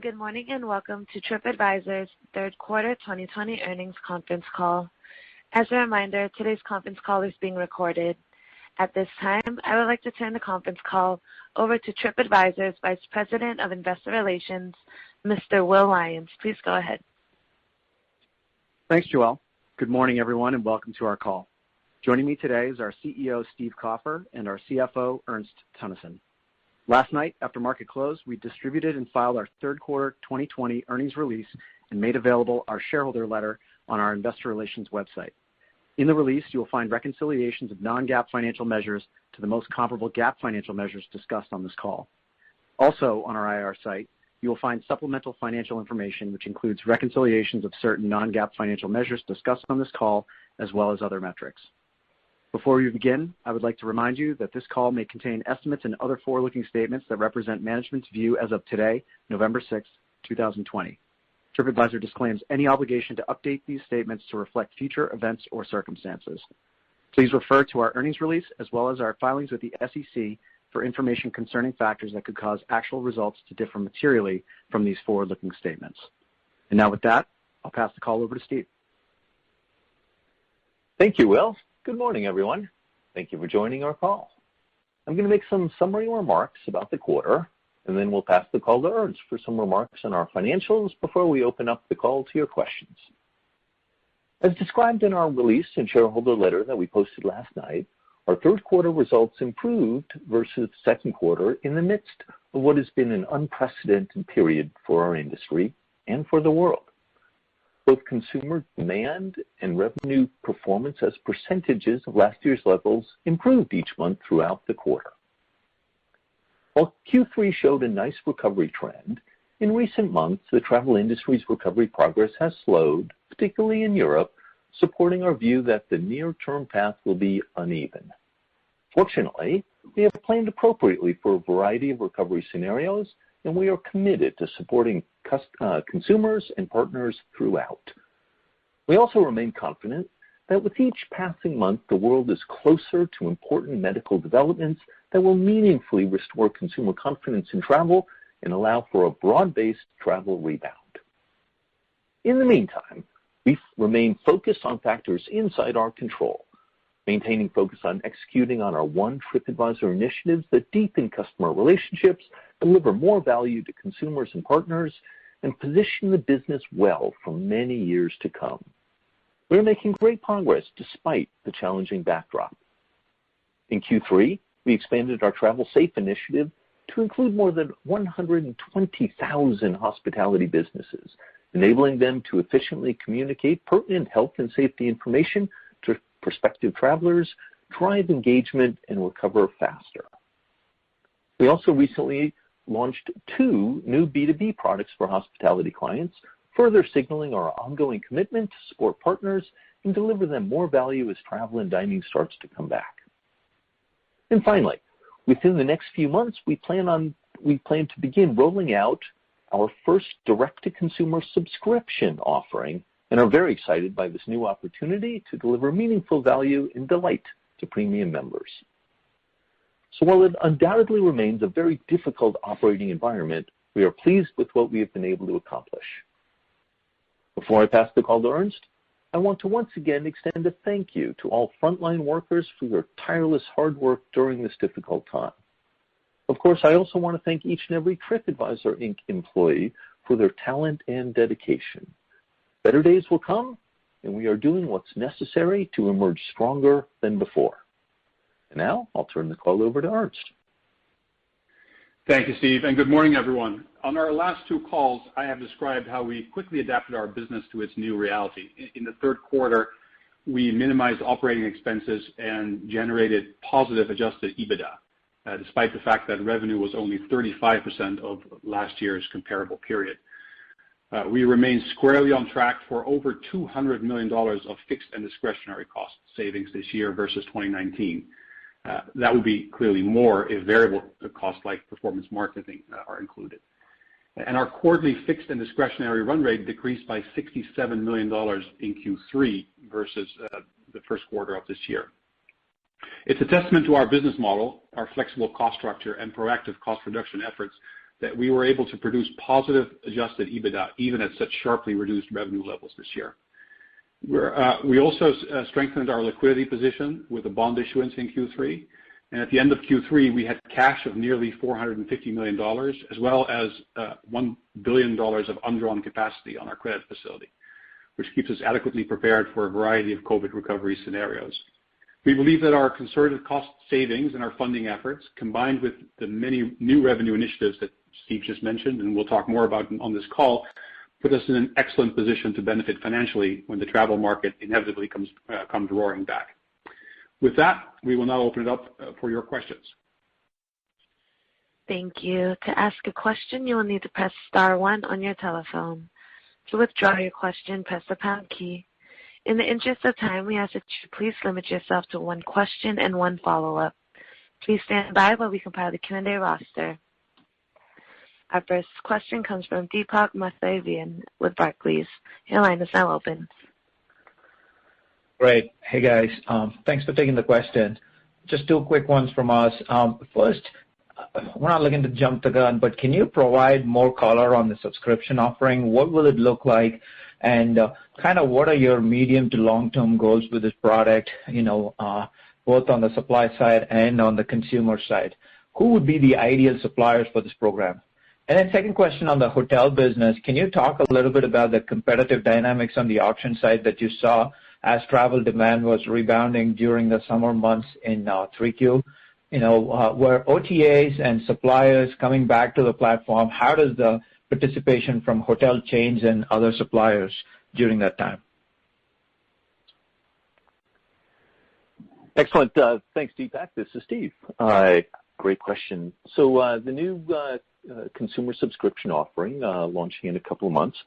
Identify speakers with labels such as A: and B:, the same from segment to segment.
A: Good morning and welcome to TripAdvisor's third quarter 2020 earnings conference call. As a reminder, today's conference call is being recorded. At this time, I would like to turn the conference call over to TripAdvisor's Vice President of Investor Relations, Mr. Will Lyons. Please go ahead.
B: Thanks, Joelle. Good morning, everyone, and welcome to our call. Joining me today is our CEO, Steve Kaufer, and our CFO, Ernst Teunissen. Last night, after market close, we distributed and filed our third quarter 2020 earnings release and made available our shareholder letter on our investor relations website. In the release, you will find reconciliations of non-GAAP financial measures to the most comparable GAAP financial measures discussed on this call. Also, on our IR site, you will find supplemental financial information, which includes reconciliations of certain non-GAAP financial measures discussed on this call, as well as other metrics. Before we begin, I would like to remind you that this call may contain estimates and other forward-looking statements that represent management's view as of today, November 6, 2020. TripAdvisor disclaims any obligation to update these statements to reflect future events or circumstances. Please refer to our earnings release as well as our filings with the SEC for information concerning factors that could cause actual results to differ materially from these forward-looking statements. And now with that, I'll pass the call over to Steve.
C: Thank you, Will. Good morning, everyone. Thank you for joining our call. I'm going to make some summary remarks about the quarter, and then we'll pass the call to Ernst for some remarks on our financials before we open up the call to your questions. As described in our release and shareholder letter that we posted last night, our third quarter results improved versus the second quarter in the midst of what has been an unprecedented period for our industry and for the world. Both consumer demand and revenue performance as percentages of last year's levels improved each month throughout the quarter. While Q3 showed a nice recovery trend, in recent months the travel industry's recovery progress has slowed, particularly in Europe, supporting our view that the near-term path will be uneven. Fortunately, we have planned appropriately for a variety of recovery scenarios, and we are committed to supporting consumers and partners throughout. We also remain confident that with each passing month, the world is closer to important medical developments that will meaningfully restore consumer confidence in travel and allow for a broad-based travel rebound. In the meantime, we remain focused on factors inside our control, maintaining focus on executing on our One TripAdvisor initiatives that deepen customer relationships, deliver more value to consumers and partners, and position the business well for many years to come. We are making great progress despite the challenging backdrop. In Q3, we expanded our Travel Safe initiative to include more than 120,000 hospitality businesses, enabling them to efficiently communicate pertinent health and safety information to prospective travelers, drive engagement, and recover faster. We also recently launched 2 new B2B products for hospitality clients, further signaling our ongoing commitment to support partners and deliver them more value as travel and dining starts to come back. And finally, within the next few months, we plan to begin rolling out our first direct-to-consumer subscription offering and are very excited by this new opportunity to deliver meaningful value and delight to premium members. So while it undoubtedly remains a very difficult operating environment, we are pleased with what we have been able to accomplish. Before I pass the call to Ernst, I want to once again extend a thank you to all frontline workers for your tireless hard work during this difficult time. Of course, I also want to thank each and every TripAdvisor Inc. employee for their talent and dedication. Better days will come, and we are doing what's necessary to emerge stronger than before. And now, I'll turn the call over to Ernst.
D: Thank you, Steve, and good morning, everyone. On our last 2 calls, I have described how we quickly adapted our business to its new reality. In the third quarter, we minimized operating expenses and generated positive adjusted EBITDA, despite the fact that revenue was only 35% of last year's comparable period. We remain squarely on track for over $200 million of fixed and discretionary cost savings this year versus 2019. That would be clearly more if variable costs like performance marketing are included. And our quarterly fixed and discretionary run rate decreased by $67 million in Q3 versus the first quarter of this year. It's a testament to our business model, our flexible cost structure, and proactive cost reduction efforts that we were able to produce positive adjusted EBITDA even at such sharply reduced revenue levels this year. We also strengthened our liquidity position with a bond issuance in Q3. And at the end of Q3, we had cash of nearly $450 million, as well as $1 billion of undrawn capacity on our credit facility, which keeps us adequately prepared for a variety of COVID recovery scenarios. We believe that our concerted cost savings and our funding efforts, combined with the many new revenue initiatives that Steve just mentioned, and we'll talk more about on this call, put us in an excellent position to benefit financially when the travel market inevitably comes roaring back. With that, we will now open it up for your questions.
A: Thank you. To ask a question, you will need to press star 1 on your telephone. To withdraw your question, press the pound key. In the interest of time, we ask that you please limit yourself to 1 question and 1 follow-up. Please stand by while we compile the Q&A roster. Our first question comes from Deepak Mathivanan with Barclays. Your line is now open.
E: Great. Hey, guys. Thanks for taking the question. Just 2 quick ones from us. First, we're not looking to jump the gun, but can you provide more color on the subscription offering? What will it look like? And kind of what are your medium to long-term goals with this product, both on the supply side and on the consumer side? Who would be the ideal suppliers for this program? And then second question on the hotel business, can you talk a little bit about the competitive dynamics on the auction side that you saw as travel demand was rebounding during the summer months in 3Q? Were OTAs and suppliers coming back to the platform? How does the participation from hotel chains and other suppliers during that time?
C: Excellent. Thanks, Deepak. This is Steve. Great question. So the new consumer subscription offering launching in a couple of months,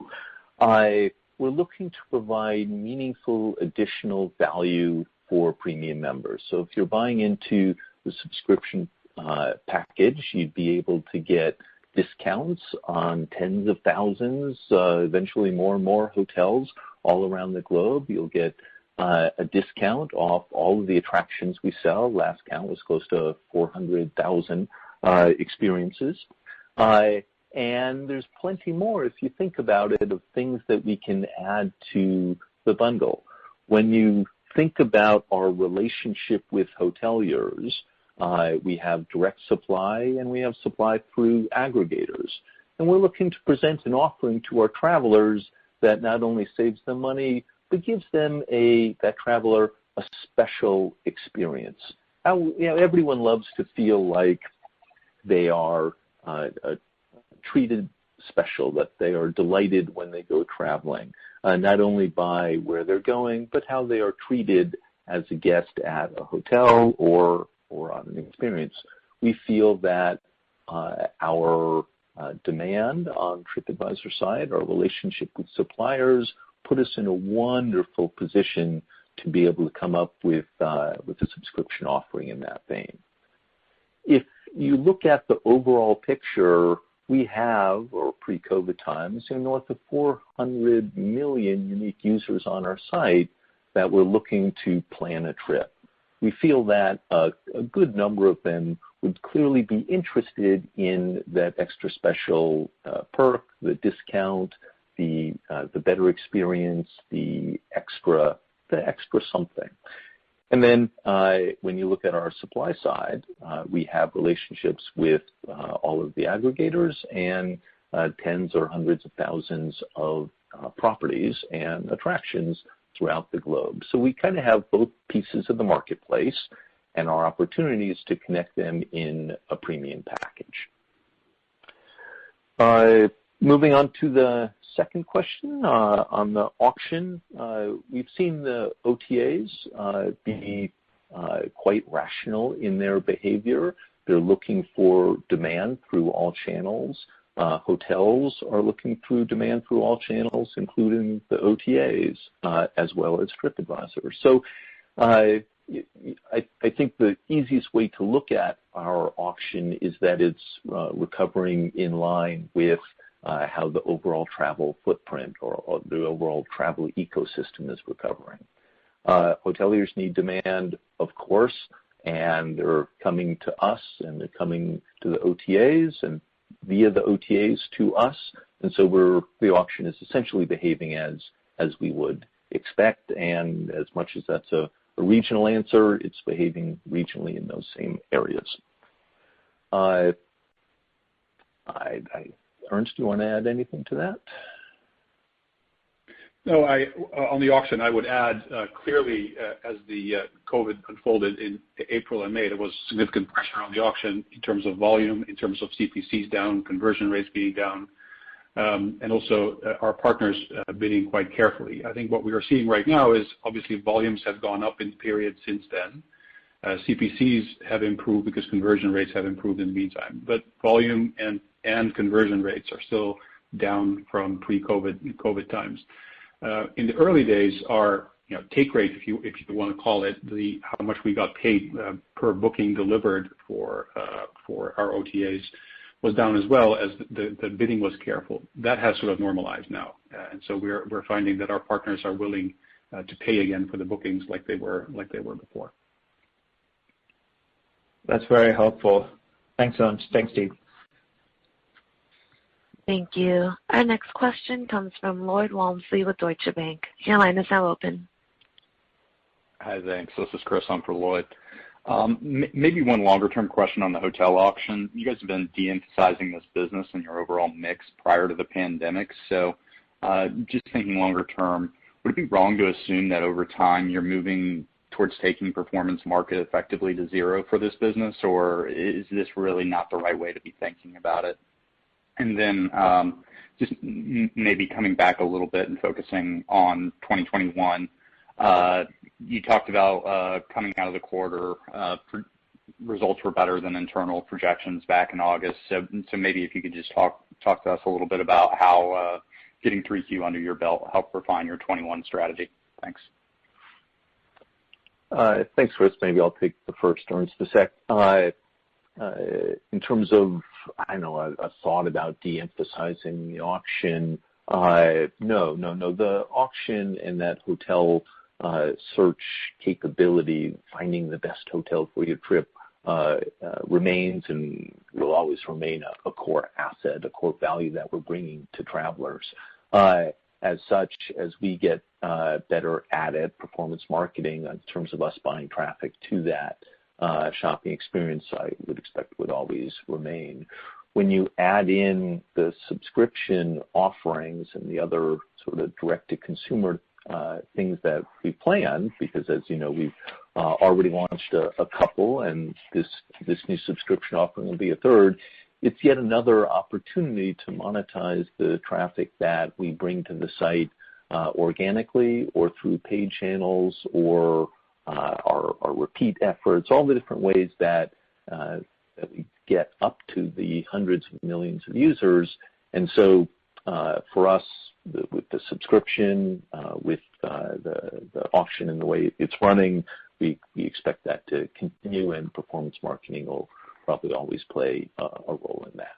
C: we're looking to provide meaningful additional value for premium members. So if you're buying into the subscription package, you'd be able to get discounts on tens of thousands, eventually more and more hotels all around the globe. You'll get a discount off all of the attractions we sell. Last count was close to 400,000 experiences. And there's plenty more, if you think about it, of things that we can add to the bundle. When you think about our relationship with hoteliers, we have direct supply and we have supply through aggregators. And we're looking to present an offering to our travelers that not only saves them money, but gives them that traveler a special experience. Everyone loves to feel like they are treated special, that they are delighted when they go traveling, not only by where they're going, but how they are treated as a guest at a hotel or on an experience. We feel that our demand on TripAdvisor side, our relationship with suppliers, put us in a wonderful position to be able to come up with a subscription offering in that vein. If you look at the overall picture, we have, or pre-COVID times, north of 400 million unique users on our site that were looking to plan a trip. We feel that a good number of them would clearly be interested in that extra special perk, the discount, the better experience, the extra something. And then when you look at our supply side, we have relationships with all of the aggregators and tens or hundreds of thousands of properties and attractions throughout the globe. So we kind of have both pieces of the marketplace, and our opportunity is to connect them in a premium package. Moving on to the second question on the auction, we've seen the OTAs be quite rational in their behavior. They're looking for demand through all channels. Hotels are looking through demand through all channels, including the OTAs, as well as TripAdvisor. So I think the easiest way to look at our auction is that it's recovering in line with how the overall travel footprint or the overall travel ecosystem is recovering. Hoteliers need demand, of course, and they're coming to us and they're coming to the OTAs, and via the OTAs to us, and so the auction is essentially behaving as we would expect, and as much as that's a regional answer, it's behaving regionally in those same areas. Ernst, do you want to add anything to that?
D: No, on the auction, I would add clearly as the COVID unfolded in April and May, there was significant pressure on the auction in terms of volume, in terms of CPCs down, conversion rates being down, and also our partners bidding quite carefully. I think what we are seeing right now is obviously volumes have gone up in the period since then. CPCs have improved because conversion rates have improved in the meantime, but volume and conversion rates are still down from pre-COVID times. In the early days, our take rate, if you want to call it, how much we got paid per booking delivered for our OTAs was down as well as the bidding was careful. That has sort of normalized now, and so we're finding that our partners are willing to pay again for the bookings like they were before.
E: That's very helpful. Thanks, Ernst. Thanks, Steve.
A: Thank you. Our next question comes from Lloyd Walmsley with Deutsche Bank. Your line is now open.
F: Hi, thanks. This is Chris on for Lloyd. Maybe one longer-term question on the hotel auction. You guys have been de-emphasizing this business in your overall mix prior to the pandemic. So just thinking longer term, would it be wrong to assume that over time you're moving towards taking performance market effectively to zero for this business, or is this really not the right way to be thinking about it? And then just maybe coming back a little bit and focusing on 2021, you talked about coming out of the quarter, results were better than internal projections back in August. So maybe if you could just talk to us a little bit about how getting 3Q under your belt helped refine your 21 strategy. Thanks.
C: Thanks, Chris. Maybe I'll take the first, Ernst the second. In terms of, a thought about de-emphasizing the auction, no. The auction and that hotel search capability, finding the best hotel for your trip, remains and will always remain a core asset, a core value that we're bringing to travelers. As such, as we get better at it, performance marketing in terms of us buying traffic to that shopping experience, I would expect would always remain. When you add in the subscription offerings and the other sort of direct-to-consumer things that we plan, because as you know, we've already launched a couple, and this new subscription offering will be a third. It's yet another opportunity to monetize the traffic that we bring to the site organically or through paid channels or our repeat efforts, all the different ways that we get up to the hundreds of millions of users. And so for us, with the subscription, with the auction and the way it's running, we expect that to continue, and performance marketing will probably always play a role in that.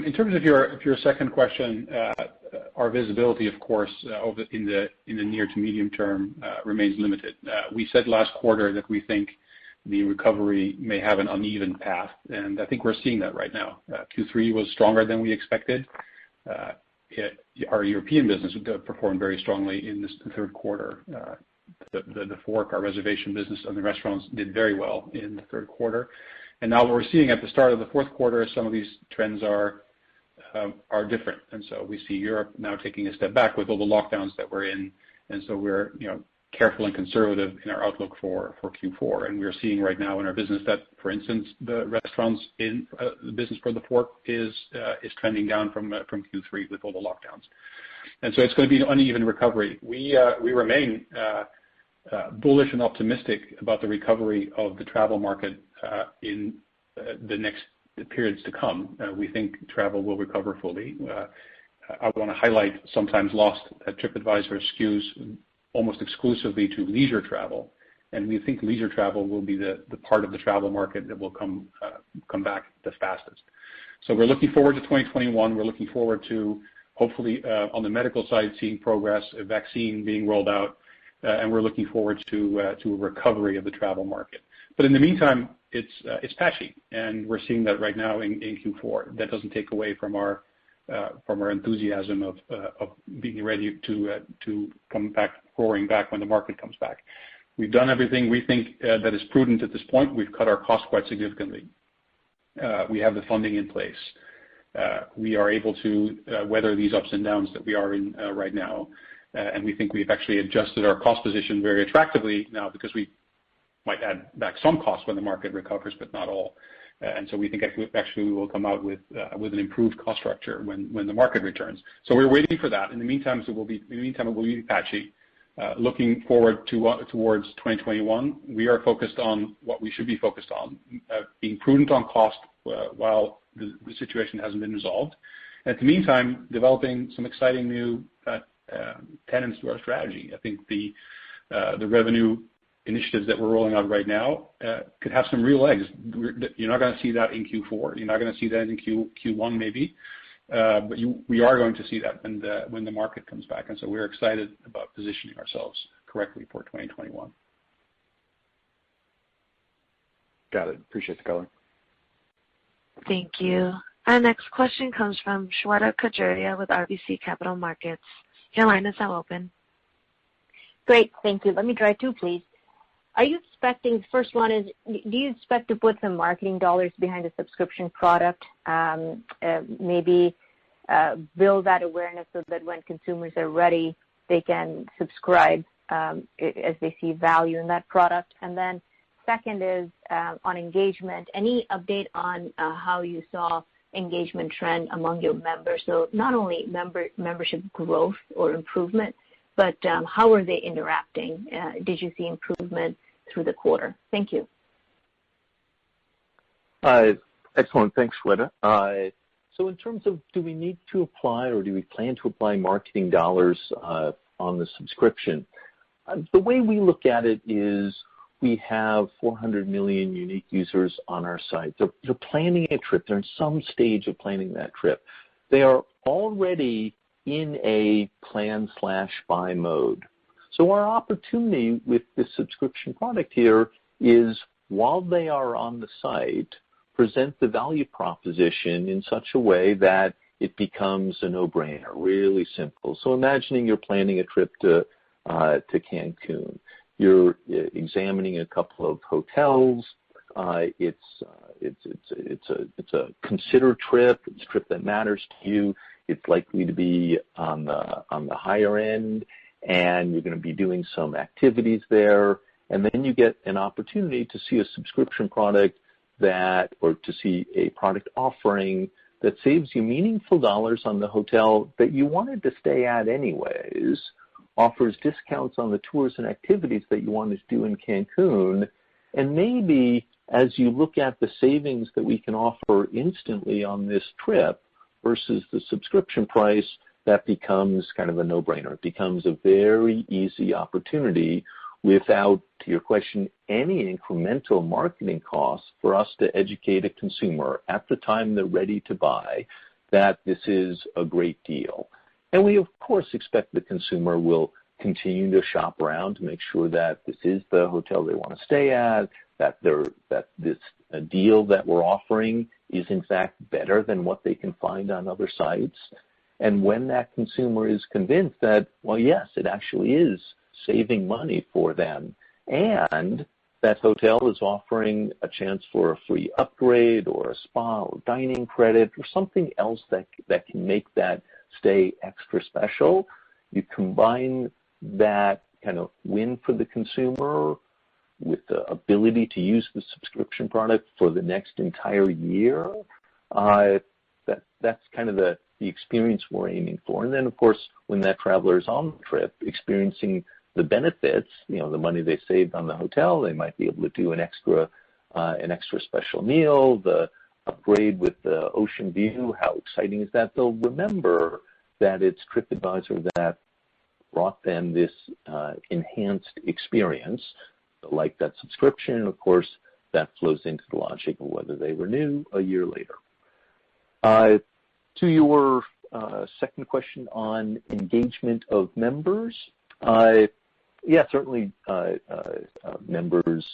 D: In terms of your second question, our visibility, of course, in the near to medium term remains limited. We said last quarter that we think the recovery may have an uneven path, and I think we're seeing that right now. Q3 was stronger than we expected. Our European business performed very strongly in this third quarter. The Fork, our reservation business, and the restaurants did very well in the third quarter. And now what we're seeing at the start of the fourth quarter is some of these trends are different. And so we see Europe now taking a step back with all the lockdowns that we're in. And so we're careful and conservative in our outlook for Q4. And we're seeing right now in our business that, for instance, the restaurants in the business for the Fork is trending down from Q3 with all the lockdowns. And so it's going to be an uneven recovery. We remain bullish and optimistic about the recovery of the travel market in the next periods to come. We think travel will recover fully. I want to highlight sometimes lost that TripAdvisor skews almost exclusively to leisure travel, and we think leisure travel will be the part of the travel market that will come back the fastest. So we're looking forward to 2021. We're looking forward to hopefully on the medical side seeing progress, a vaccine being rolled out, and we're looking forward to a recovery of the travel market. But in the meantime, it's patchy, and we're seeing that right now in Q4. That doesn't take away from our enthusiasm of being ready to come back, roaring back when the market comes back. We've done everything we think that is prudent at this point. We've cut our costs quite significantly. We have the funding in place. We are able to weather these ups and downs that we are in right now, and we think we've actually adjusted our cost position very attractively now, because we might add back some costs when the market recovers, but not all. And so we think actually we will come out with an improved cost structure when the market returns. So we're waiting for that. In the meantime, it will be patchy. Looking forward towards 2021, we are focused on what we should be focused on, being prudent on cost while the situation hasn't been resolved. And in the meantime, developing some exciting new tenets to our strategy. I think the revenue initiatives that we're rolling out right now could have some real legs. You're not going to see that in Q4. You're not going to see that in Q1 maybe. But we are going to see that when the market comes back. And so we're excited about positioning ourselves correctly for 2021.
F: Got it. Appreciate the color.
A: Thank you. Our next question comes from Shweta Khajuria with RBC Capital Markets. Your line is now open.
G: Great. Thank you. Let me try two, please. Are you expecting, first one is, do you expect to put some marketing dollars behind the subscription product, maybe build that awareness so that when consumers are ready, they can subscribe as they see value in that product? And then second is on engagement. Any update on how you saw engagement trend among your members? So not only membership growth or improvement, but how are they interacting? Did you see improvement through the quarter? Thank you.
C: Excellent. Thanks, Shweta. So in terms of, do we need to apply or do we plan to apply marketing dollars on the subscription? The way we look at it is we have 400 million unique users on our site. They're planning a trip. They're in some stage of planning that trip. They are already in a plan/buy mode. So our opportunity with this subscription product here is, while they are on the site, present the value proposition in such a way that it becomes a no-brainer, really simple. So imagining you're planning a trip to Cancun. You're examining a couple of hotels. It's a considered trip. It's a trip that matters to you. It's likely to be on the higher end, and you're going to be doing some activities there. And then you get an opportunity to see a subscription product or to see a product offering that saves you meaningful dollars on the hotel that you wanted to stay at anyways, offers discounts on the tours and activities that you wanted to do in Cancun, and maybe as you look at the savings that we can offer instantly on this trip versus the subscription price, that becomes kind of a no-brainer. It becomes a very easy opportunity without, to your question, any incremental marketing costs for us to educate a consumer at the time they're ready to buy that this is a great deal. And we, of course, expect the consumer will continue to shop around to make sure that this is the hotel they want to stay at, that this deal that we're offering is, in fact, better than what they can find on other sites. And when that consumer is convinced that, well, yes, it actually is saving money for them, and that hotel is offering a chance for a free upgrade or a spa or dining credit or something else that can make that stay extra special, you combine that kind of win for the consumer with the ability to use the subscription product for the next entire year. That's kind of the experience we're aiming for. And then, of course, when that traveler is on the trip, experiencing the benefits, the money they saved on the hotel, they might be able to do an extra special meal, the upgrade with the ocean view. How exciting is that? They'll remember that it's TripAdvisor that brought them this enhanced experience, like that subscription. Of course, that flows into the logic of whether they renew a year later. To your second question on engagement of members, yeah, certainly members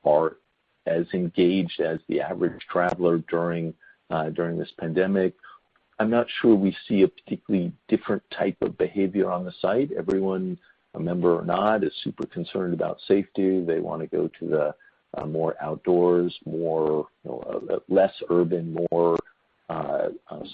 C: are as engaged as the average traveler during this pandemic. I'm not sure we see a particularly different type of behavior on the site. Everyone, a member or not, is super concerned about safety. They want to go to the more outdoors, more less urban, more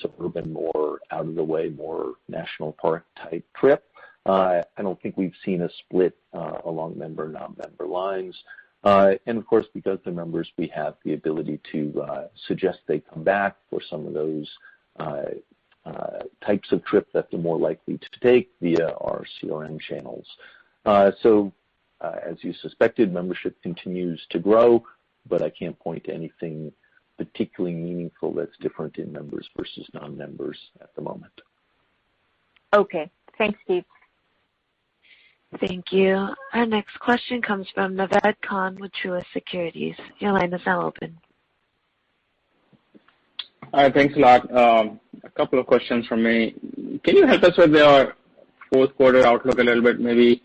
C: suburban, more out of the way, more national park type trip. I don't think we've seen a split along member and non-member lines. And of course, because the members, we have the ability to suggest they come back for some of those types of trips that they're more likely to take via our CRM channels. So as you suspected, membership continues to grow, but I can't point to anything particularly meaningful that's different in members versus non-members at the moment.
G: Okay. Thanks, Steve.
A: Thank you. Our next question comes from Naved Khan with Truist Securities. Your line is now open.
H: Hi, thanks a lot. A couple of questions from me. Can you help us with your fourth quarter outlook a little bit, maybe?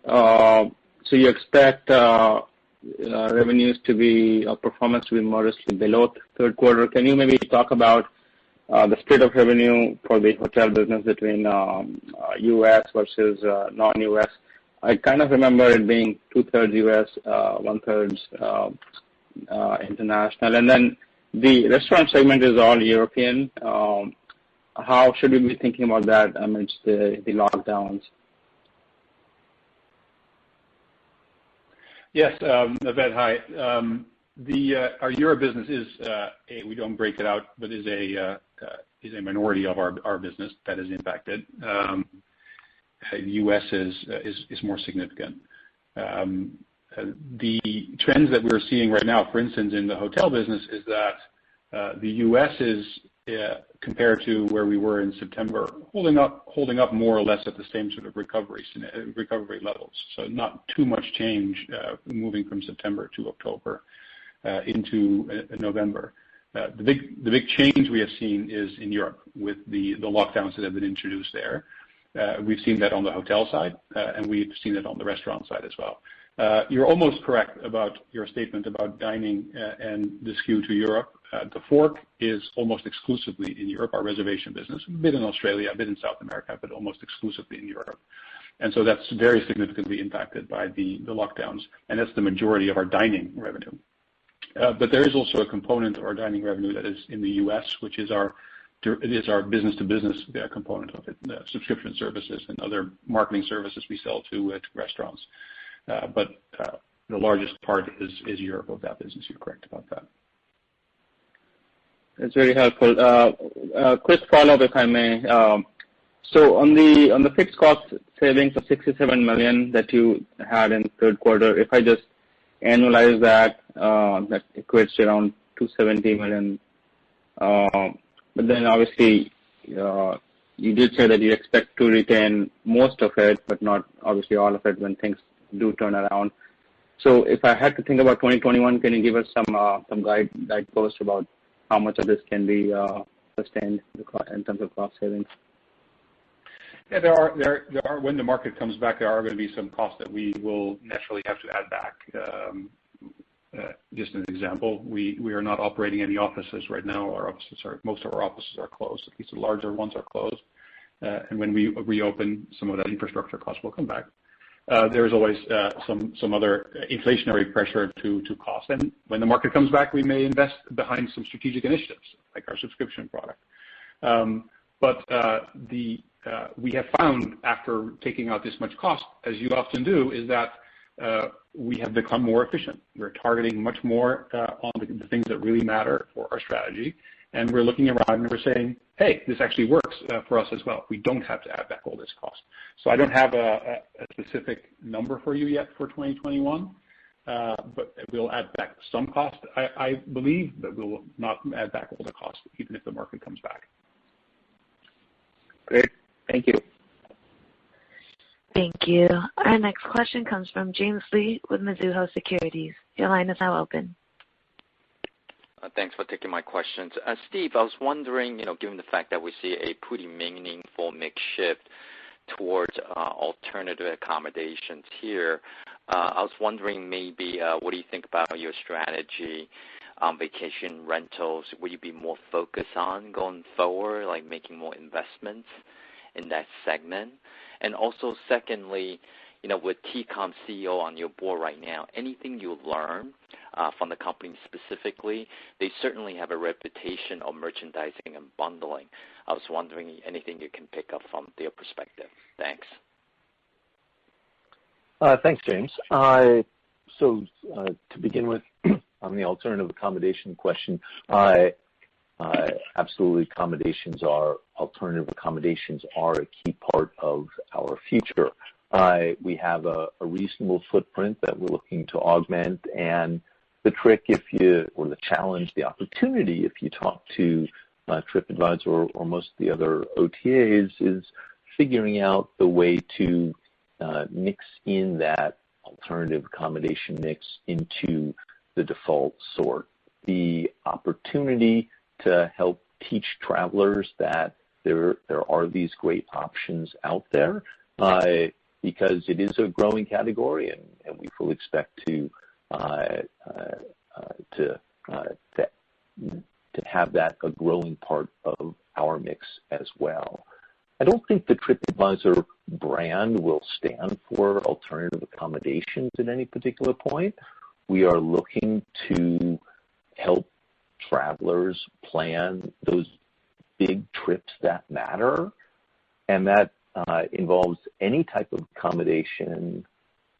H: So you expect revenues to be, performance to be modestly below third quarter. Can you maybe talk about the split of revenue for the hotel business between U.S. versus non-U.S.? I kind of remember it being 2/3 U.S., 1/3 international. And then the restaurant segment is all European. How should we be thinking about that amidst the lockdowns?
D: Yes, Naved, hi. Our Europe business is we don't break it out, but is a minority of our business that is impacted. U.S. is more significant. The trends that we're seeing right now, for instance, in the hotel business, is that the U.S. is compared to where we were in September, holding up more or less at the same sort of recovery levels. So not too much change moving from September to October into November. The big change we have seen is in Europe with the lockdowns that have been introduced there. We've seen that on the hotel side, and we've seen it on the restaurant side as well. You're almost correct about your statement about dining and the skew to Europe. The Fork is almost exclusively in Europe, our reservation business, a bit in Australia, a bit in South America, but almost exclusively in Europe. And so that's very significantly impacted by the lockdowns, and that's the majority of our dining revenue. But there is also a component of our dining revenue that is in the U.S., which is our business-to-business component of it, the subscription services and other marketing services we sell to restaurants. But the largest part is Europe of that business. You're correct about that.
H: That's very helpful. Quick follow-up, if I may. So on the fixed cost savings of $67 million that you had in third quarter, if I just annualize that, that equates to around $270 million. But then obviously you did say that you expect to retain most of it, but not obviously all of it when things do turn around. So if I had to think about 2021, can you give us some guideposts about how much of this can be sustained in terms of cost savings?
D: Yeah, there are. When the market comes back, there are going to be some costs that we will naturally have to add back. Just an example, we are not operating any offices right now. Most of our offices are closed. At least the larger ones are closed. And when we reopen, some of that infrastructure costs will come back. There is always some other inflationary pressure to cost. And when the market comes back, we may invest behind some strategic initiatives like our subscription product. But we have found after taking out this much cost, as you often do, is that we have become more efficient. We're targeting much more on the things that really matter for our strategy. And we're looking around and we're saying, hey, this actually works for us as well. We don't have to add back all this cost. So I don't have a specific number for you yet for 2021, but we'll add back some cost. I believe that we will not add back all the cost, even if the market comes back.
H: Great. Thank you.
A: Thank you. Our next question comes from James Lee with Mizuho Securities. Your line is now open.
I: Thanks for taking my questions. Steve, I was wondering, given the fact that we see a pretty meaningful mix shift towards alternative accommodations here, I was wondering maybe what do you think about your strategy on vacation rentals? Will you be more focused on going forward, like making more investments in that segment? And also, secondly, with TCOM CEO on your board right now, anything you learn from the company specifically? They certainly have a reputation of merchandising and bundling. I was wondering anything you can pick up from their perspective. Thanks.
C: Thanks, James. To begin with, on the alternative accommodation question, absolutely alternative accommodations are a key part of our future. We have a reasonable footprint that we're looking to augment, and the trick, or the challenge, the opportunity, if you talk to TripAdvisor or most of the other OTAs, is figuring out the way to mix in that alternative accommodation mix into the default sort. The opportunity to help teach travelers that there are these great options out there, because it is a growing category, and we fully expect to have that a growing part of our mix as well. I don't think the TripAdvisor brand will stand for alternative accommodations at any particular point. We are looking to help travelers plan those big trips that matter, and that involves any type of accommodation,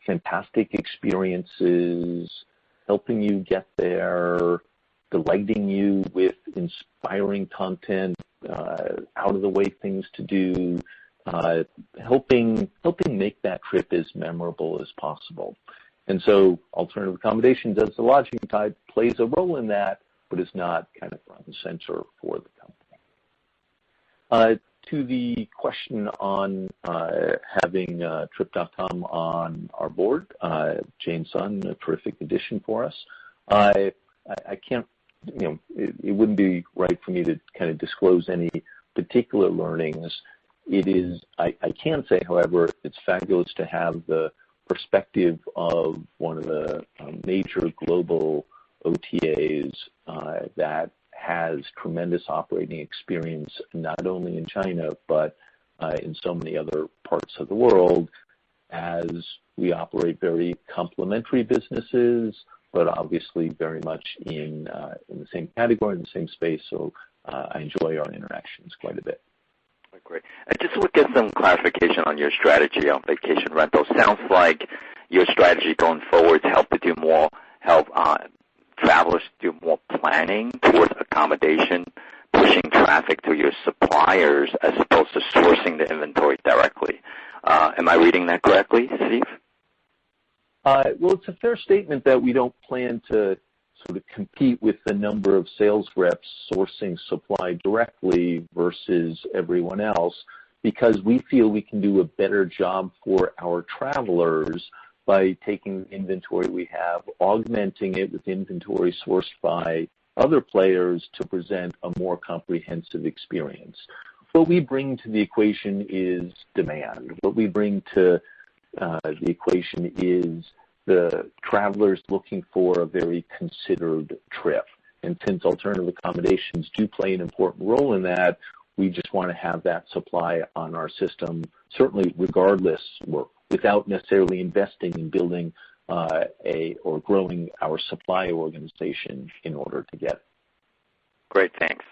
C: fantastic experiences, helping you get there, delighting you with inspiring content, out-of-the-way things to do, helping make that trip as memorable as possible. And so alternative accommodations, as the lodging type, plays a role in that, but is not kind of front and center for the company. To the question on having Trip.com on our board, Jane Sun, a terrific addition for us. I can't, it wouldn't be right for me to kind of disclose any particular learnings. I can say, however, it's fabulous to have the perspective of one of the major global OTAs that has tremendous operating experience, not only in China, but in so many other parts of the world, as we operate very complementary businesses, but obviously very much in the same category, in the same space. So I enjoy our interactions quite a bit.
I: Great. I just want to get some clarification on your strategy on vacation rentals. Sounds like your strategy going forward to help travelers do more planning towards accommodation, pushing traffic to your suppliers as opposed to sourcing the inventory directly. Am I reading that correctly, Steve?
C: Well, it's a fair statement that we don't plan to sort of compete with the number of sales reps sourcing supply directly versus everyone else, because we feel we can do a better job for our travelers by taking the inventory we have, augmenting it with inventory sourced by other players to present a more comprehensive experience. What we bring to the equation is demand. What we bring to the equation is the travelers looking for a very considered trip. And since alternative accommodations do play an important role in that, we just want to have that supply on our system, certainly regardless, without necessarily investing in building or growing our supply organization in order to get it.
I: Great, thanks.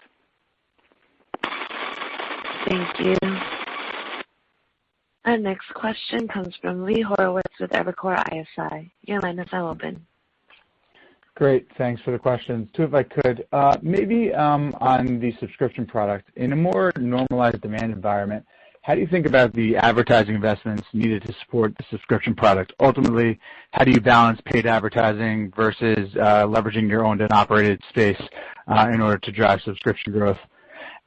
A: Thank you. Our next question comes from Lee Horowitz with Evercore ISI. Your line is now open.
J: Great. Thanks for the questions. Two, if I could. Maybe on the subscription product, in a more normalized demand environment, how do you think about the advertising investments needed to support the subscription product? Ultimately, how do you balance paid advertising versus leveraging your owned and operated space in order to drive subscription growth?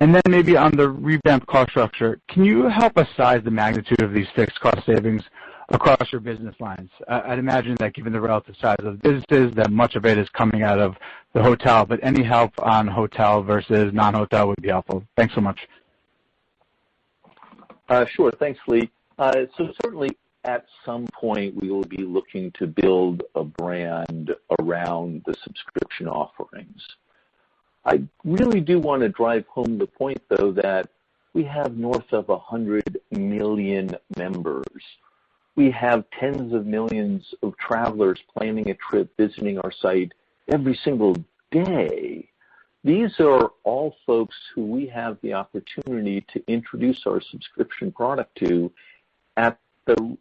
J: And then maybe on the revamped cost structure, can you help us size the magnitude of these fixed cost savings across your business lines? I'd imagine that given the relative size of businesses, that much of it is coming out of the hotel, but any help on hotel versus non-hotel would be helpful. Thanks so much.
C: Sure. Thanks, Lee. So certainly at some point we will be looking to build a brand around the subscription offerings. I really do want to drive home the point, though, that we have north of 100 million members. We have tens of millions of travelers planning a trip, visiting our site every single day. These are all folks who we have the opportunity to introduce our subscription product to at the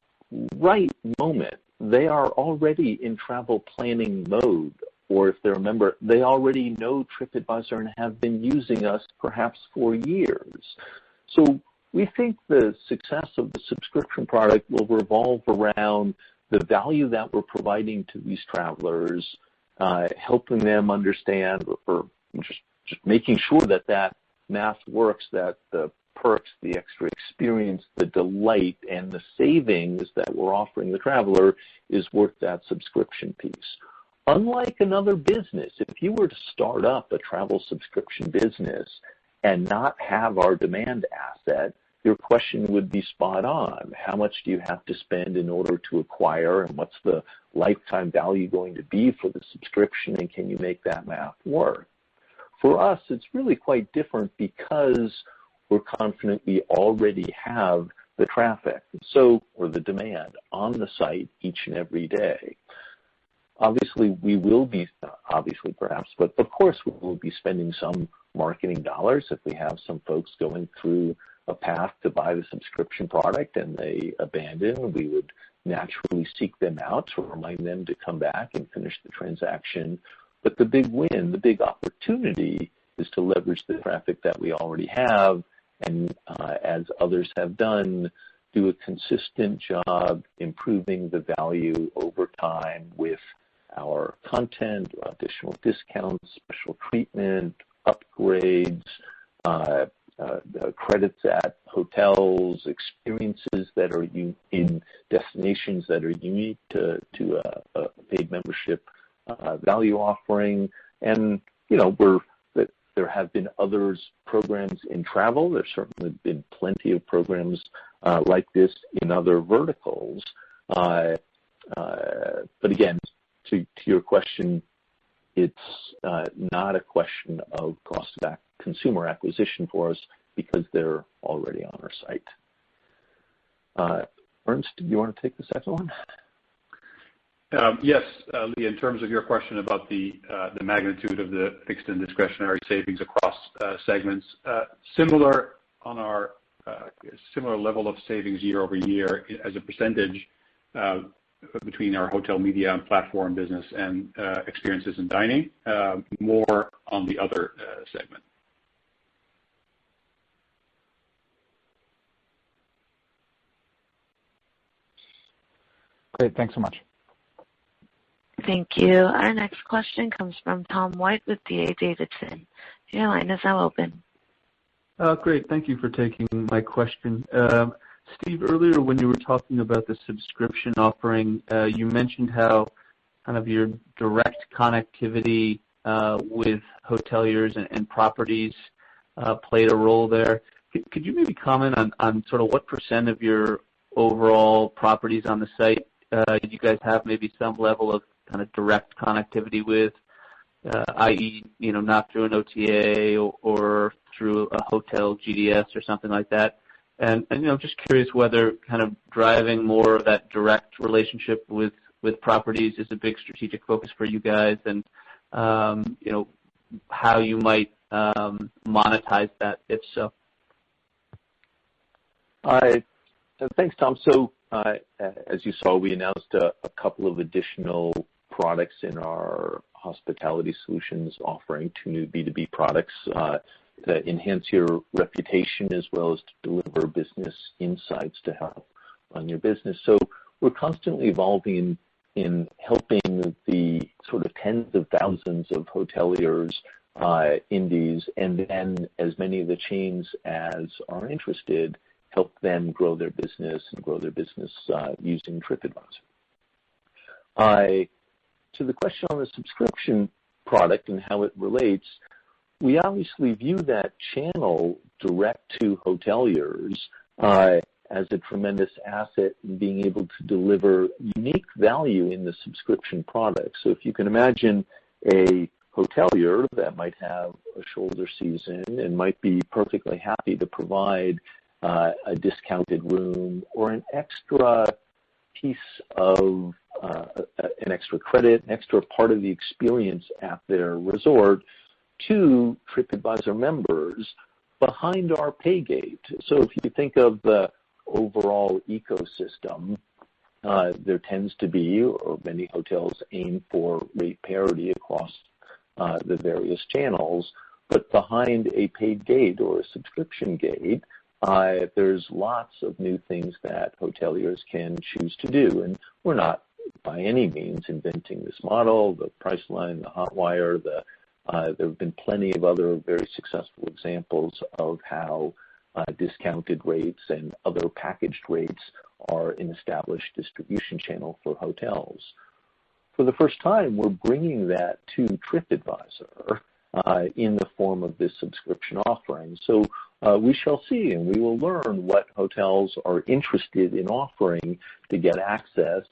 C: right moment. They are already in travel planning mode, or if they're a member, they already know TripAdvisor and have been using us perhaps for years. So we think the success of the subscription product will revolve around the value that we're providing to these travelers, helping them understand, or just making sure that that math works, that the perks, the extra experience, the delight, and the savings that we're offering the traveler is worth that subscription piece. Unlike another business, if you were to start up a travel subscription business and not have our demand asset, your question would be spot on. How much do you have to spend in order to acquire, and what's the lifetime value going to be for the subscription, and can you make that math work? For us, it's really quite different because we're confident we already have the traffic, or the demand on the site each and every day. Obviously, we will be, perhaps, but of course we will be spending some marketing dollars if we have some folks going through a path to buy the subscription product and they abandon. We would naturally seek them out to remind them to come back and finish the transaction. But the big win, the big opportunity is to leverage the traffic that we already have and, as others have done, do a consistent job improving the value over time with our content, additional discounts, special treatment, upgrades, credits at hotels, experiences that are in destinations that are unique to a paid membership value offering. And, there have been others programs in travel. There's certainly been plenty of programs like this in other verticals. But again, to your question, it's not a question of cost of consumer acquisition for us because they're already on our site. Ernst, do you want to take the second one?
D: Yes, Lee, in terms of your question about the magnitude of the fixed and discretionary savings across segments, similar level of savings year over year as a percentage between our hotel media and platform business and experiences and dining, more on the other segment.
J: Great, thanks so much.
A: Thank you. Our next question comes from Tom White with D.A. Davidson. Your line is now open.
K: Great. Thank you for taking my question. Steve, earlier when you were talking about the subscription offering, you mentioned how kind of your direct connectivity with hoteliers and properties played a role there. Could you maybe comment on sort of what % of your overall properties on the site you guys have maybe some level of kind of direct connectivity with, i.e., not through an OTA or through a hotel GDS or something like that? And just curious whether kind of driving more of that direct relationship with properties is a big strategic focus for you guys, and how you might monetize that, if so.
C: Thanks, Tom. So as you saw, we announced a couple of additional products in our hospitality solutions offering, 2 new B2B products to enhance your reputation as well as to deliver business insights to help run your business. So we're constantly evolving in helping the sort of tens of thousands of hoteliers, indies, and then as many of the chains as are interested, help them grow their business and grow their business using TripAdvisor. To the question on the subscription product and how it relates, we obviously view that channel direct to hoteliers as a tremendous asset in being able to deliver unique value in the subscription product. So if you can imagine a hotelier that might have a shoulder season and might be perfectly happy to provide a discounted room or an extra piece of an extra credit, an extra part of the experience at their resort to TripAdvisor members behind our pay gate. So if you think of the overall ecosystem, there tends to be, or many hotels aim for, rate parity across the various channels, but behind a paid gate or a subscription gate, there's lots of new things that hoteliers can choose to do. And we're not by any means inventing this model, the Priceline, the Hotwire, there have been plenty of other very successful examples of how discounted rates and other packaged rates are an established distribution channel for hotels. For the first time, we're bringing that to TripAdvisor in the form of this subscription offering. So we shall see, and we will learn what hotels are interested in offering to get access,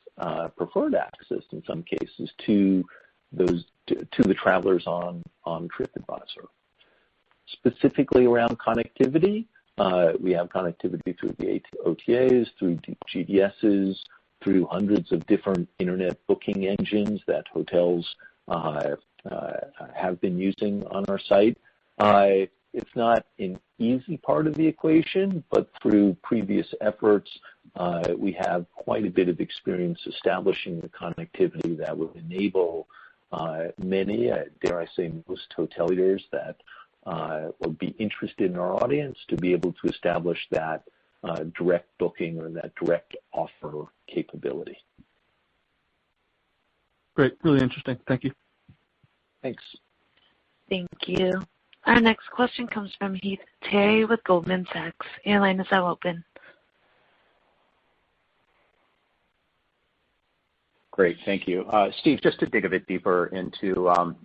C: preferred access in some cases, to the travelers on TripAdvisor. Specifically around connectivity, we have connectivity through the OTAs, through GDSs, through hundreds of different internet booking engines that hotels have been using on our site. It's not an easy part of the equation, but through previous efforts, we have quite a bit of experience establishing the connectivity that would enable many, dare I say most hoteliers that would be interested in our audience to be able to establish that direct booking or that direct offer capability.
K: Great. Really interesting. Thank you.
C: Thanks.
A: Thank you. Our next question comes from Heath Terry with Goldman Sachs. Your line is now open.
F: Great, thank you. Steve, just to dig a bit deeper into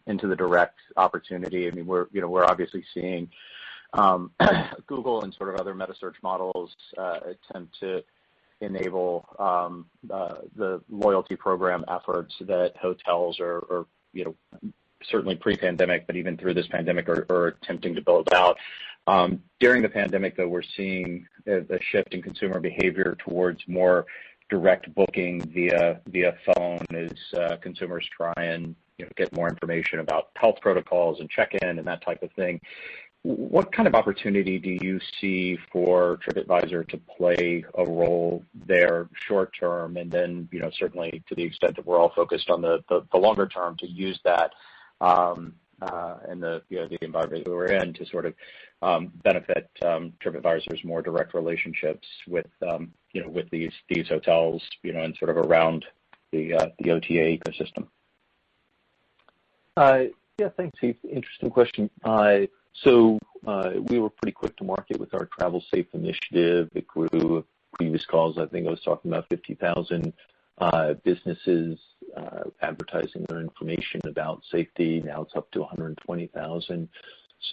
F: the direct opportunity. I mean, we're obviously seeing Google and sort of other meta search models attempt to enable the loyalty program efforts that hotels are certainly pre-pandemic, but even through this pandemic are attempting to build out. During the pandemic, though, we're seeing a shift in consumer behavior towards more direct booking via phone as consumers try and get more information about health protocols and check-in and that type of thing. What kind of opportunity do you see for TripAdvisor to play a role there short term, and then certainly to the extent that we're all focused on the longer term, to use that and the environment that we're in to sort of benefit TripAdvisor's more direct relationships with these hotels and sort of around the OTA ecosystem?
C: Yeah, thanks, Heath. Interesting question. So we were pretty quick to market with our Travel Safe initiative. It grew. Previous calls, I think I was talking about 50,000 businesses advertising their information about safety. Now it's up to 120,000.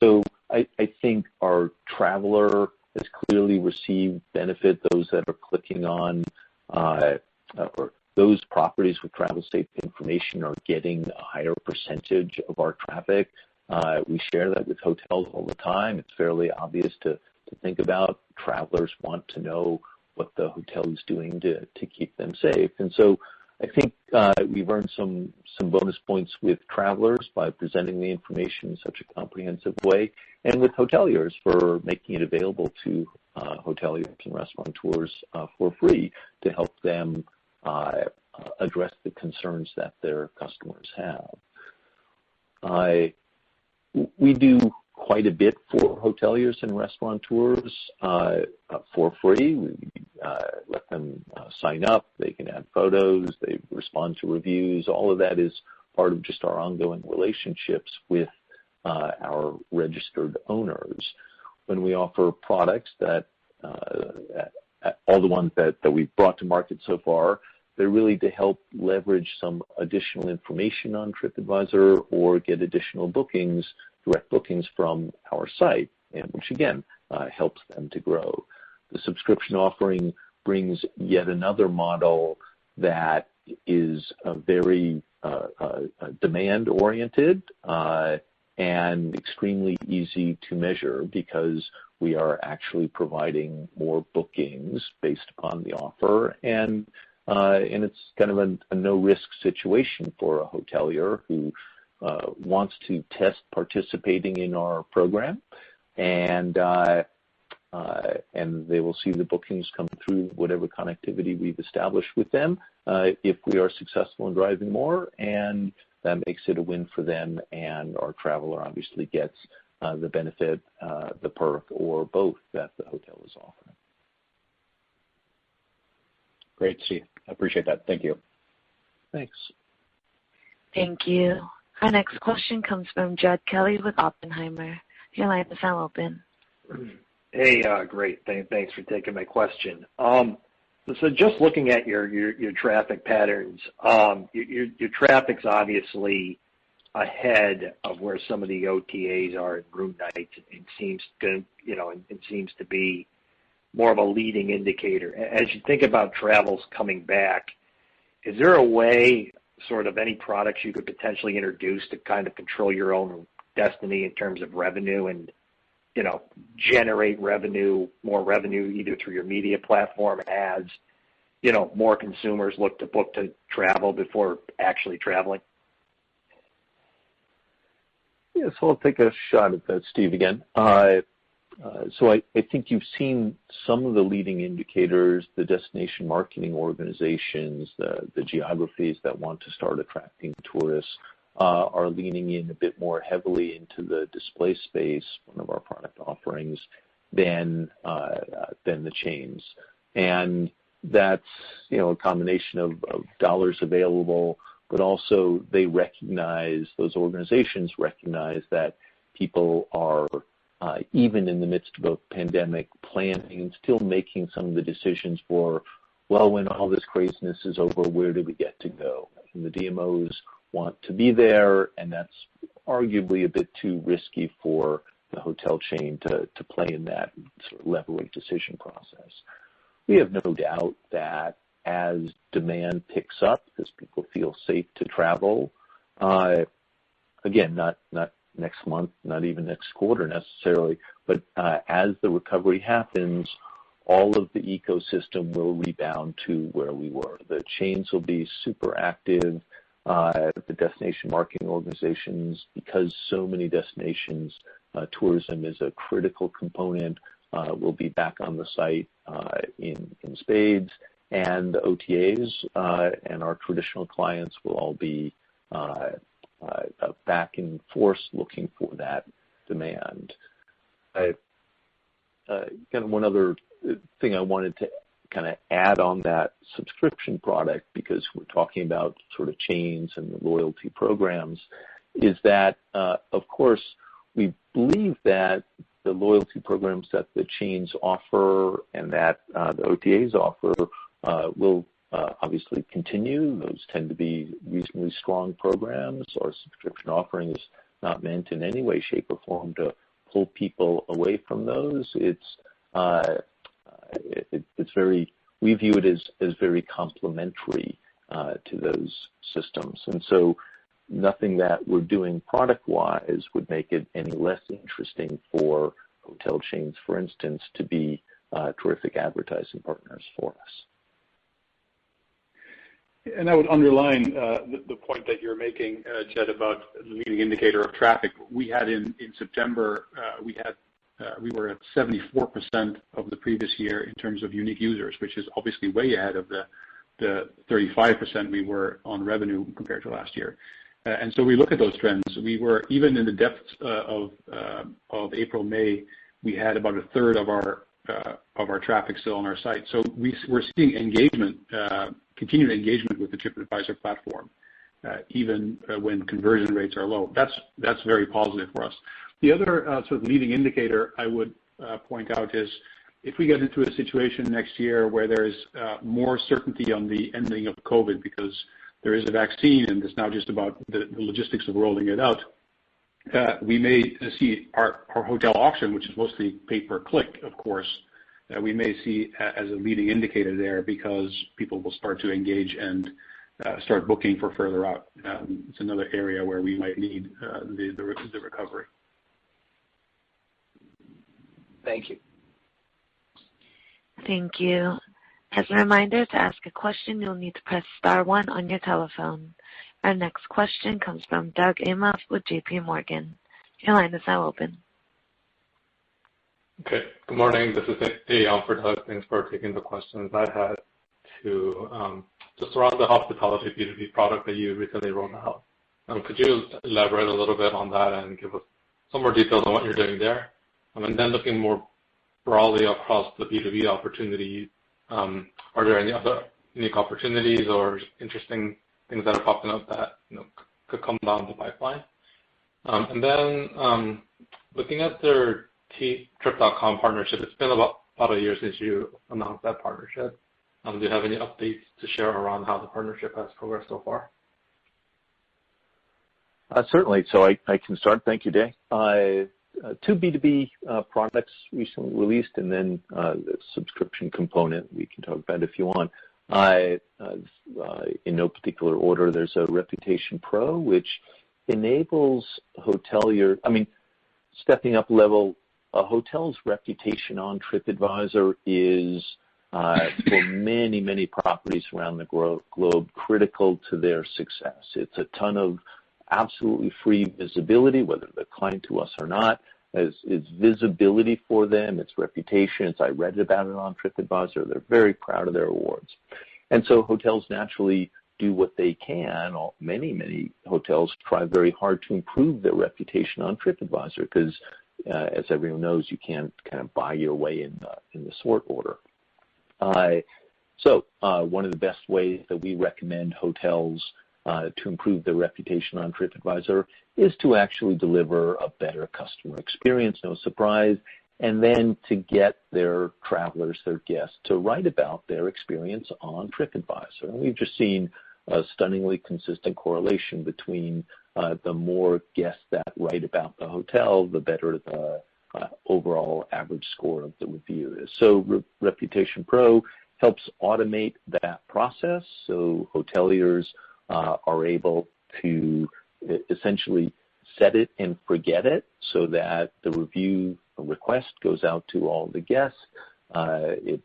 C: So I think our traveler has clearly received benefit. Those that are clicking on or those properties with Travel Safe information are getting a higher percentage of our traffic. We share that with hotels all the time. It's fairly obvious to think about. Travelers want to know what the hotel is doing to keep them safe. And so I think we've earned some bonus points with travelers by presenting the information in such a comprehensive way, and with hoteliers for making it available to hoteliers and restaurateurs for free to help them address the concerns that their customers have. We do quite a bit for hoteliers and restaurateurs for free. We let them sign up. They can add photos. They respond to reviews. All of that is part of just our ongoing relationships with our registered owners. When we offer products that all the ones that we've brought to market so far, they're really to help leverage some additional information on TripAdvisor or get additional bookings, direct bookings from our site, and which again helps them to grow. The subscription offering brings yet another model that is very demand-oriented and extremely easy to measure because we are actually providing more bookings based upon the offer, and it's kind of a no-risk situation for a hotelier who wants to test participating in our program, and they will see the bookings come through whatever connectivity we've established with them if we are successful in driving more, and that makes it a win for them, and our traveler obviously gets the benefit, the perk, or both that the hotel is offering.
F: Great, Steve. I appreciate that. Thank you.
C: Thanks.
A: Thank you. Our next question comes from Jed Kelly with Oppenheimer. Your line is now open.
L: Hey, great. Thanks for taking my question. So just looking at your traffic patterns, your traffic's obviously ahead of where some of the OTAs are in room nights. It seems to be more of a leading indicator. As you think about travels coming back, is there a way, sort of any products you could potentially introduce to kind of control your own destiny in terms of revenue and, generate more revenue either through your media platform as, more consumers look to book to travel before actually traveling?
C: Yeah, so I'll take a shot at that, Steve, again. So I think you've seen some of the leading indicators, the destination marketing organizations, the geographies that want to start attracting tourists are leaning in a bit more heavily into the display space, one of our product offerings, than the chains. And that's, a combination of dollars available, but also those organizations recognize that people are, even in the midst of a pandemic, planning and still making some of the decisions for, well, when all this craziness is over, where do we get to go? And the DMOs want to be there, and that's arguably a bit too risky for the hotel chain to play in that sort of level of decision process. We have no doubt that as demand picks up, as people feel safe to travel, again, not next month, not even next quarter necessarily, but as the recovery happens, all of the ecosystem will rebound to where we were. The chains will be super active. The destination marketing organizations, because so many destinations, tourism is a critical component, will be back on the site in spades, and the OTAs and our traditional clients will all be back in force looking for that demand. Kind of one other thing I wanted to kind of add on that subscription product, because we're talking about sort of chains and the loyalty programs, is that, of course, we believe that the loyalty programs that the chains offer and that the OTAs offer will obviously continue. Those tend to be reasonably strong programs. Our subscription offering is not meant in any way, shape, or form to pull people away from those. We view it as very complementary to those systems. And so nothing that we're doing product-wise would make it any less interesting for hotel chains, for instance, to be terrific advertising partners for us.
D: And I would underline the point that you're making, Jed, about the leading indicator of traffic. We had in September, we were at 74% of the previous year in terms of unique users, which is obviously way ahead of the 35% we were on revenue compared to last year. And so we look at those trends. We were, even in the depths of April, May, we had about a third of our traffic still on our site. So we're seeing engagement, continued engagement with the TripAdvisor platform, even when conversion rates are low. That's very positive for us. The other sort of leading indicator I would point out is if we get into a situation next year where there is more certainty on the ending of COVID because there is a vaccine and it's now just about the logistics of rolling it out, we may see our hotel auction, which is mostly pay per click, of course, we may see as a leading indicator there because people will start to engage and start booking for further out. It's another area where we might need the recovery.
L: Thank you.
A: Thank you. As a reminder, to ask a question, you'll need to press star 1 on your telephone. Our next question comes from Doug Anmuth with J.P. Morgan. Your line is now open.
M: Okay. Good morning. This is Ayan for Doug. Thanks for taking the questions. I had to just around the hospitality B2B product that you recently rolled out. Could you elaborate a little bit on that and give us some more details on what you're doing there? And then looking more broadly across the B2B opportunity, are there any other unique opportunities or interesting things that are popping up that could come down the pipeline? And then looking at their Trip.com partnership, it's been about a year since you announced that partnership. Do you have any updates to share around how the partnership has progressed so far?
C: Certainly. So I can start. Thank you, Day. 2 B2B products recently released, and then the subscription component we can talk about if you want. In no particular order, there's a Reputation Pro, which enables stepping up a level, a hotel's reputation on TripAdvisor is, for many, many properties around the globe, critical to their success. It's a ton of absolutely free visibility, whether they're client to us or not. It's visibility for them, it's reputation. I read about it on TripAdvisor. They're very proud of their awards. And so hotels naturally do what they can. Many, many hotels try very hard to improve their reputation on TripAdvisor because, as everyone knows, you can't kind of buy your way in the sort order. So one of the best ways that we recommend hotels to improve their reputation on TripAdvisor is to actually deliver a better customer experience, no surprise, and then to get their travelers, their guests, to write about their experience on TripAdvisor. And we've just seen a stunningly consistent correlation between the more guests that write about the hotel, the better the overall average score of the review is. So Reputation Pro helps automate that process so hoteliers are able to essentially set it and forget it so that the review request goes out to all the guests. It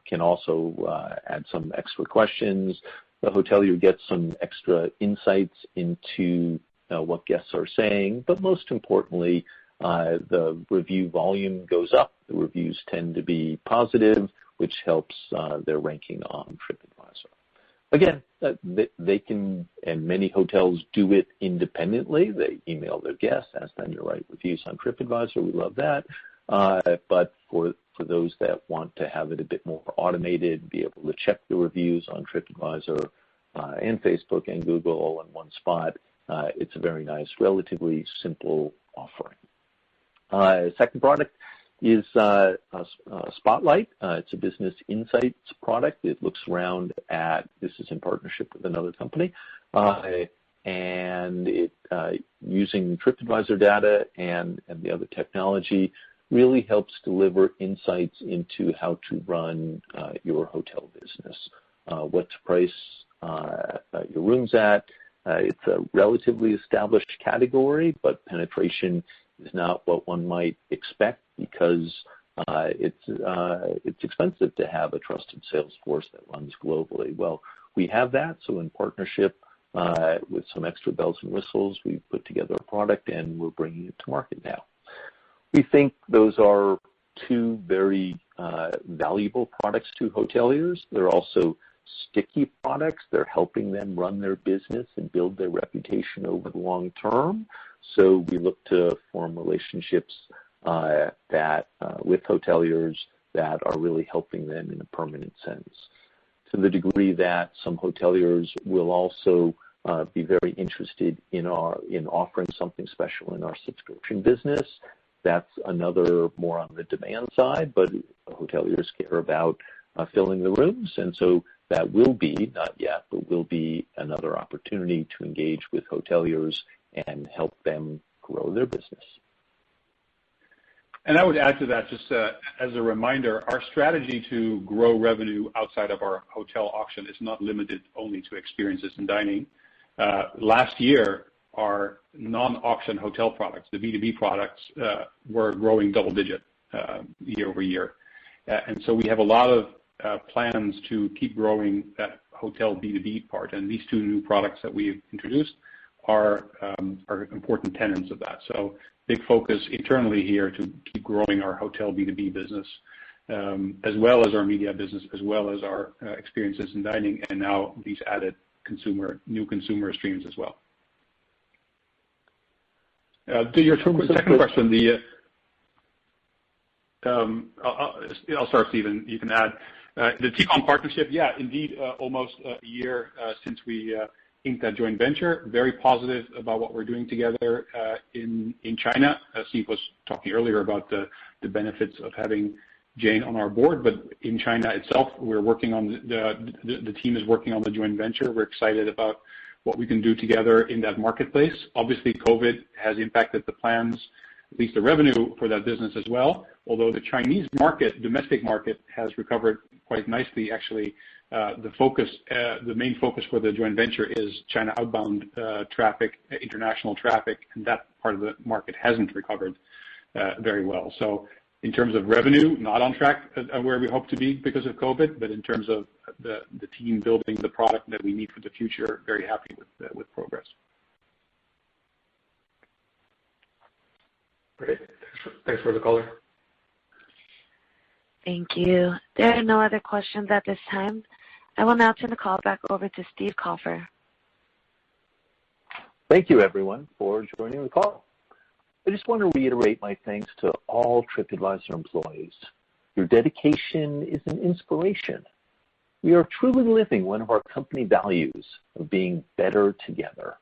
C: can also add some extra questions. The hotelier gets some extra insights into what guests are saying, but most importantly, the review volume goes up. The reviews tend to be positive, which helps their ranking on TripAdvisor. Again, they can, and many hotels do it independently. They email their guests, ask them to write reviews on TripAdvisor. We love that. But for those that want to have it a bit more automated, be able to check the reviews on TripAdvisor and Facebook and Google all in one spot, it's a very nice, relatively simple offering. Second product is Spotlight. It's a business insights product. It looks around at, this is in partnership with another company, and it using TripAdvisor data and the other technology really helps deliver insights into how to run your hotel business, what to price your rooms at. It's a relatively established category, but penetration is not what one might expect because it's expensive to have a trusted sales force that runs globally. Well, we have that, so in partnership with some extra bells and whistles, we've put together a product and we're bringing it to market now. We think those are 2 very valuable products to hoteliers. They're also sticky products. They're helping them run their business and build their reputation over the long term. So we look to form relationships with hoteliers that are really helping them in a permanent sense. To the degree that some hoteliers will also be very interested in offering something special in our subscription business. That's another more on the demand side, but hoteliers care about filling the rooms, and so that will be, not yet, but will be another opportunity to engage with hoteliers and help them grow their business.
D: And I would add to that, just as a reminder, our strategy to grow revenue outside of our hotel auction is not limited only to experiences and dining. Last year, our non-auction hotel products, the B2B products, were growing double-digit year over year. And so we have a lot of plans to keep growing that hotel B2B part. And these two new products that we've introduced are important tenets of that. So big focus internally here to keep growing our hotel B2B business, as well as our media business, as well as our experiences in dining, and now these added new consumer streams as well. To your second question, I'll start, Stephen. You can add. The TCOM partnership, yeah, indeed, almost a year since we inked that joint venture. Very positive about what we're doing together in China. Steve was talking earlier about the benefits of having Jane on our board, but in China itself, we're working on the team is working on the joint venture. We're excited about what we can do together in that marketplace. Obviously, COVID has impacted the plans, at least the revenue for that business as well. Although the Chinese market, domestic market, has recovered quite nicely. Actually, the main focus for the joint venture is China outbound traffic, international traffic, and that part of the market hasn't recovered very well. So in terms of revenue, not on track where we hope to be because of COVID, but in terms of the team building the product that we need for the future, very happy with progress.
M: Great. Thanks for the color.
A: Thank you. There are no other questions at this time. I will now turn the call back over to Steve Kaufer.
C: Thank you, everyone, for joining the call. I just want to reiterate my thanks to all TripAdvisor employees. Your dedication is an inspiration. We are truly living one of our company values of being better together.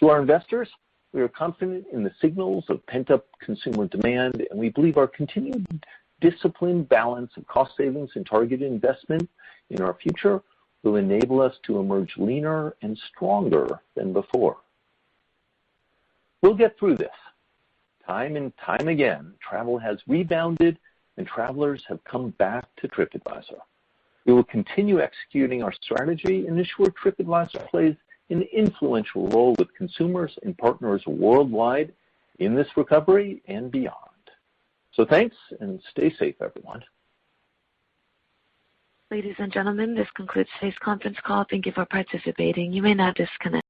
C: To our investors, we are confident in the signals of pent-up consumer demand, and we believe our continued disciplined balance of cost savings and targeted investment in our future will enable us to emerge leaner and stronger than before. We'll get through this. Time and time again, travel has rebounded and travelers have come back to TripAdvisor. We will continue executing our strategy and ensure TripAdvisor plays an influential role with consumers and partners worldwide in this recovery and beyond. So thanks, and stay safe, everyone.
A: Ladies and gentlemen, this concludes today's conference call. Thank you for participating. You may now disconnect.